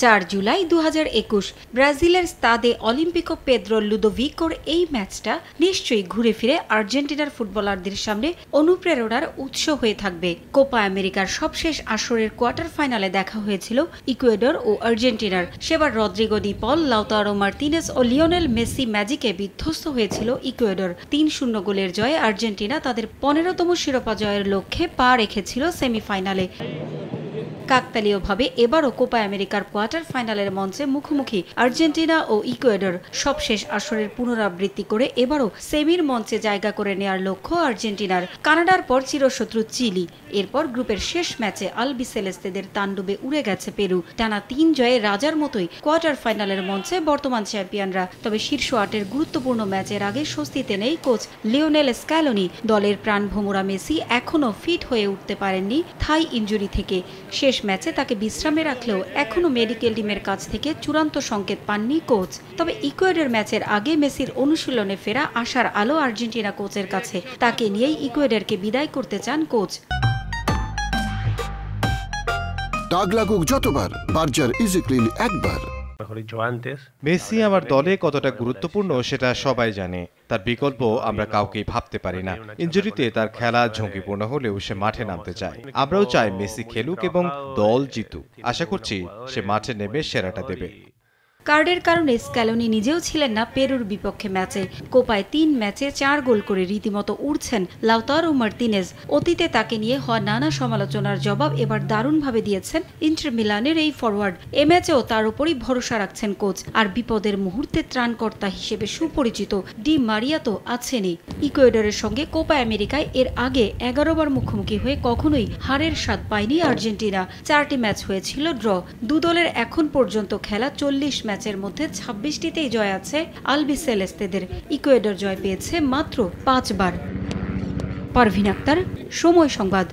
4 জুলাই 2021 ব্রাজিলের স্তাদে Olimpico Pedro লুদোভিকোর এই ম্যাচটা নিশ্চয়ই ঘুরে ফিরে আর্জেন্টিনার ফুটবলারদের সামনে অনুপ্রেরণার উৎস হয়ে থাকবে। কোপা আমেরিকার সবশেষ আসরের কোয়ার্টার ফাইনালে দেখা হয়েছিল ইকুয়েডর ও আর্জেন্টিনার। সেবার রদ্রিগো ডি পল, লাউতারো মার্তিনেজ ও লিওনেল মেসি ম্যাজিকে বিধ্বস্ত হয়েছিল ইকুয়েডর। 3-0 গোলের জয়ে আর্জেন্টিনা তাদের 15তম শিরোপা জয়ের লক্ষ্যে পা রেখেছিল সেমিফাইনালে। কাকতালীয়ভাবে এবারও কোপা আমেরিকার কোয়ার্টার ফাইনালের মঞ্চে মুখোমুখি আর্জেন্টিনা ও ইকুয়েডর। সবশেষ আসরের পুনরাবৃত্তি করে এবারও সেমির মঞ্চে জায়গা করে নেয়ার লক্ষ্য আর্জেন্টিনার। কানাডার পর চিরশত্রু চিলি, এরপর গ্রুপের শেষ ম্যাচে আলবিসেলেস্তেদের তাণ্ডবে উড়ে গেছে পেরু। টানা 3 জয়ে রাজার মতোই কোয়ার্টার ফাইনালের মঞ্চে বর্তমান চ্যাম্পিয়নরা। তবে শীর্ষ 8-এর গুরুত্বপূর্ণ ম্যাচের আগে স্বস্তিতে নেই কোচ লিওনেল স্ক্যালোনি। দলের প্রাণভোমরা মেসি এখনও ফিট হয়ে উঠতে পারেননি থাই ইনজুরি থেকে। শেষ ম্যাচে তাকে বিশ্রামে রাখলেও এখনও মেডিকেল টিমের কাছ থেকে চূড়ান্ত সংকেত পাননি কোচ। তবে ইকুয়েডর ম্যাচের আগে মেসির অনুশীলনে ফেরা আশার আলো আর্জেন্টিনা কোচের কাছে। তাকে নিয়েই ইকুয়েডরকে বিদায় করতে চান কোচ। দাগ লাগুক যতবার, বার্জার ইজি ক্লিন একবার। মেসি আমার দলে কতটা গুরুত্বপূর্ণ সেটা সবাই জানে। তার বিকল্প আমরা কাউকেই ভাবতে পারি না। ইনজুরিতে তার খেলা ঝুঁকিপূর্ণ হলেও সে মাঠে নামতে চায়। আমরাও চাই মেসি খেলুক এবং দল জিতুক। আশা করছি সে মাঠে নেমে সেরাটা দেবে। কার্ডের কারণে স্ক্যালোনি নিজেও ছিলেন না পেরুর বিপক্ষে ম্যাচে। কোপায় 3 ম্যাচে 4 গোল করে রীতিমতো উড়ছেন লাউতারো মার্তিনেজ। অতীতে তাকে নিয়ে হওয়া নানা সমালোচনার জবাব এবার দারুণভাবে দিয়েছেন ইন্টার মিলানের এই ফরওয়ার্ড। এ ম্যাচেও তার উপরই ভরসা রাখছেন কোচ। আর বিপদের মুহূর্তে ত্রাণকর্তা হিসেবে সুপরিচিত ডি মারিয়া তো আছেনই। ইকুয়েডরের সঙ্গে কোপা আমেরিকায় এর আগে 11 বার মুখোমুখি হয়ে কখনোই হারের স্বাদ পায়নি আর্জেন্টিনা। 4টি ম্যাচ হয়েছিল ড্র। দু দলের এখন পর্যন্ত খেলা 40 ম্যাচের মধ্যে 26টিতেই জয় আছে আলবিসেলেস্তেদের। ইকুয়েডর জয় পেয়েছে মাত্র 5 বার। পারভিন আক্তার, সময় সংবাদ।